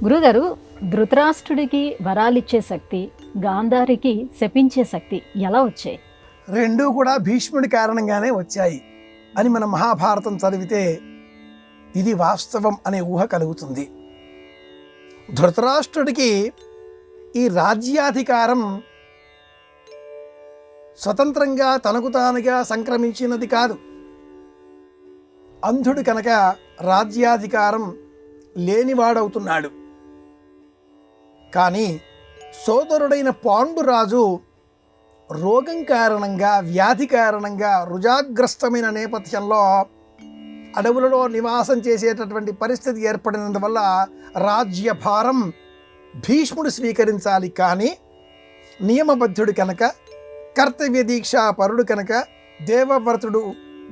గురుగారు, ధృతరాష్ట్రుడికి వరాలిచ్చే శక్తి, గాంధారికి శపించే శక్తి ఎలా వచ్చాయి? రెండూ కూడా భీష్ముడి కారణంగానే వచ్చాయి అని మన మహాభారతం చదివితే ఇది వాస్తవం అనే ఊహ కలుగుతుంది. ధృతరాష్ట్రుడికి ఈ రాజ్యాధికారం స్వతంత్రంగా తనకు తానుగా సంక్రమించినది కాదు. అంధుడు కనుక రాజ్యాధికారం లేనివాడవుతున్నాడు. కానీ సోదరుడైన పాండురాజు రోగం కారణంగా, వ్యాధి కారణంగా రుజాగ్రస్తమైన నేపథ్యంలో అడవులలో నివాసం చేసేటటువంటి పరిస్థితి ఏర్పడినందువల్ల రాజ్యభారం భీష్ముడు స్వీకరించాలి. కానీ నియమబద్ధుడు కనుక, కర్తవ్య దీక్షా పరుడు కనుక, దేవవ్రతుడు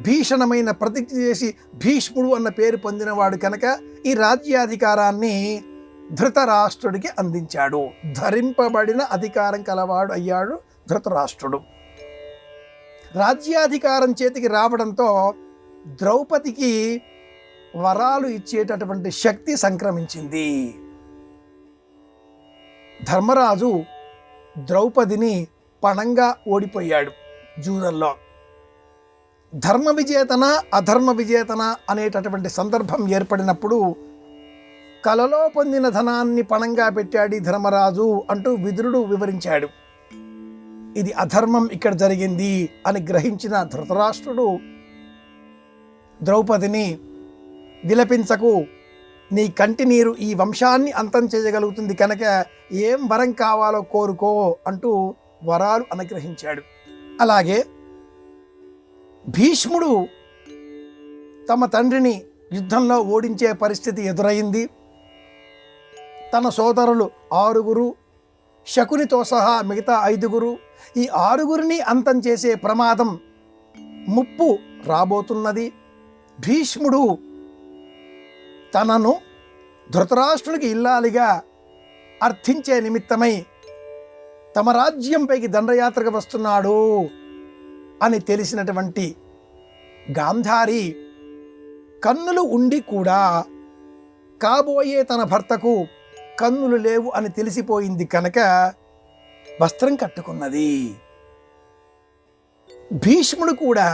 భీషణమైన ప్రతిజ్ఞ చేసి భీష్ముడు అన్న పేరు పొందినవాడు కనుక ఈ రాజ్యాధికారాన్ని ధృతరాష్ట్రుడికి అందించాడు. ధరింపబడిన అధికారం కలవాడు అయ్యాడు ధృతరాష్ట్రుడు. రాజ్యాధికారం చేతికి రావడంతో ద్రౌపదికి వరాలు ఇచ్చేటటువంటి శక్తి సంక్రమించింది. ధర్మరాజు ద్రౌపదిని పణంగా ఓడిపోయాడు జూదంలో. ధర్మ విజేతన, అధర్మ విజేతన అనేటటువంటి సందర్భం ఏర్పడినప్పుడు కలలో పొందిన ధనాన్ని పణంగా పెట్టాడు ధర్మరాజు అంటూ విదురుడు వివరించాడు. ఇది అధర్మం ఇక్కడ జరిగింది అని గ్రహించిన ధృతరాష్ట్రుడు ద్రౌపదిని, విలపించకు, నీ కంటి నీరు ఈ వంశాన్ని అంతం చేయగలుగుతుంది కనుక ఏం వరం కావాలో కోరుకో అంటూ వరాలు అనుగ్రహించాడు. అలాగే భీష్ముడు తమ తండ్రిని యుద్ధంలో ఓడించే పరిస్థితి ఎదురైంది. తన సోదరులు 6, శకునితో సహా మిగతా 5, ఈ 6 అంతం చేసే ప్రమాదం, ముప్పు రాబోతున్నది. భీష్ముడు తనను ధృతరాష్ట్రుడికి ఇల్లాలిగా అర్థించే నిమిత్తమై తమ రాజ్యంపైకి దండయాత్రకు వస్తున్నాడు అని తెలిసినటువంటి గాంధారి కన్నులు ఉండి కూడా కాబోయే తన భర్తకు కన్నులు లేవు అని తెలిసిపోయింది కనుక వస్త్రం కట్టుకున్నది. భీష్ముడు కూడా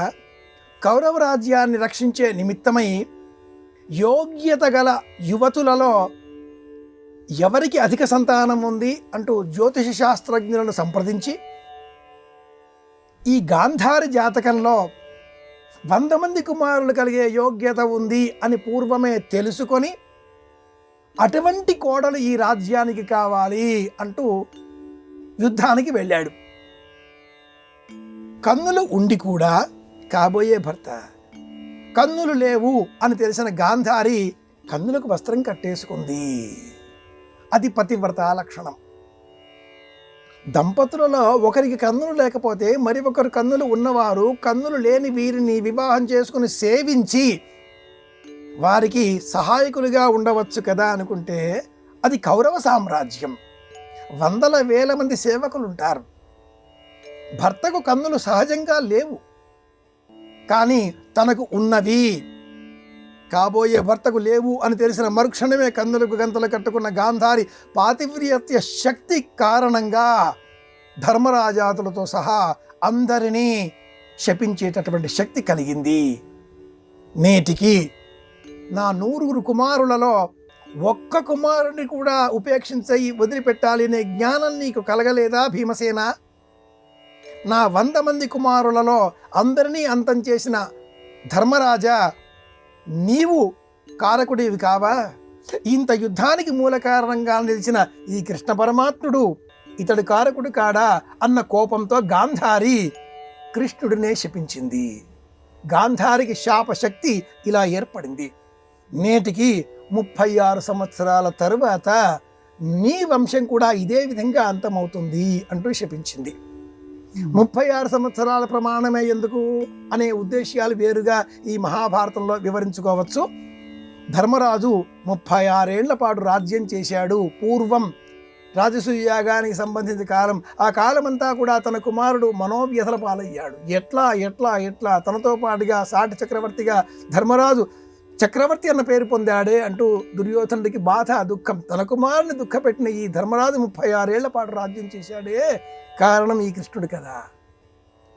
కౌరవ రాజ్యాన్ని రక్షించే నిమిత్తమై యోగ్యత గల యువతులలో ఎవరికి అధిక సంతానం ఉంది అంటూ జ్యోతిష శాస్త్రజ్ఞులను సంప్రదించి ఈ గాంధారి జాతకంలో 100 మంది కుమారులు కలిగే యోగ్యత ఉంది అని పూర్వమే తెలుసుకొని అటువంటి కోడలు ఈ రాజ్యానికి కావాలి అంటూ యుద్ధానికి వెళ్ళాడు. కన్నులు ఉండి కూడా కాబోయే భర్త కన్నులు లేవు అని తెలిసిన గాంధారి కన్నులకు వస్త్రం కట్టేసుకుంది. అది పతివ్రత లక్షణం. దంపతులలో ఒకరికి కన్నులు లేకపోతే మరి ఒకరు కన్నులు ఉన్నవారు కన్నులు లేని వీరిని వివాహం చేసుకుని సేవించి వారికి సహాయకులుగా ఉండవచ్చు కదా అనుకుంటే అది కౌరవ సామ్రాజ్యం. 100,000 మంది సేవకులు ఉంటారు. భర్తకు కన్నులు సహజంగా లేవు, కానీ తనకు ఉన్నవి, కాబోయే భర్తకు లేవు అని తెలిసిన మరుక్షణమే కన్నులకు గంతలు కట్టుకున్న గాంధారి పాతివ్రత్య శక్తి కారణంగా ధర్మరాజాదులతో సహా అందరినీ శపించేటటువంటి శక్తి కలిగింది. నేటికి నా 100 కుమారులలో ఒక్క కుమారుని కూడా ఉపేక్షించి వదిలిపెట్టాలి అనే జ్ఞానం నీకు కలగలేదా భీమసేన? నా 100 మంది కుమారులలో అందరినీ అంతం చేసిన ధర్మరాజా, నీవు కారకుడివి కావా? ఇంత యుద్ధానికి మూల కారణంగా నిలిచిన ఈ కృష్ణ పరమాత్ముడు ఇతడు కారకుడు కాడా అన్న కోపంతో గాంధారి కృష్ణుడినే శపించింది. గాంధారికి శాపశక్తి ఇలా ఏర్పడింది. నేటికి 36 సంవత్సరాల తరువాత నీ వంశం కూడా ఇదే విధంగా అంతమవుతుంది అంటూ శపించింది. 36 సంవత్సరాల ప్రమాణమే ఎందుకు అనే ఉద్దేశ్యాలు వేరుగా ఈ మహాభారతంలో వివరించుకోవచ్చు. ధర్మరాజు 36 ఏళ్ల పాటు రాజ్యం చేశాడు. పూర్వం రాజసూయ యాగానికి సంబంధించిన కాలం, ఆ కాలమంతా కూడా తన కుమారుడు మనోవ్యథల పాలయ్యాడు. ఎట్లా తనతో పాటుగా సాటి చక్రవర్తిగా ధర్మరాజు చక్రవర్తి అన్న పేరు పొందాడే అంటూ దుర్యోధనుడికి బాధ, దుఃఖం. తన కుమారుని దుఃఖపెట్టిన ఈ ధర్మరాజు 36 ఏళ్ల పాటు రాజ్యం చేశాడే, కారణం ఈ కృష్ణుడు కదా.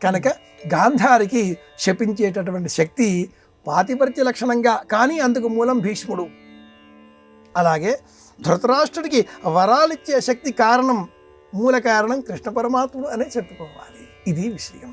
కనుక గాంధారికి శపించేటటువంటి శక్తి పాతిపత్య లక్షణంగా, కానీ అందుకు మూలం భీష్ముడు. అలాగే ధృతరాష్ట్రుడికి వరాలిచ్చే శక్తి కారణం, మూల కారణం కృష్ణ పరమాత్ముడు అనే చెప్పుకోవాలి. ఇది విషయం.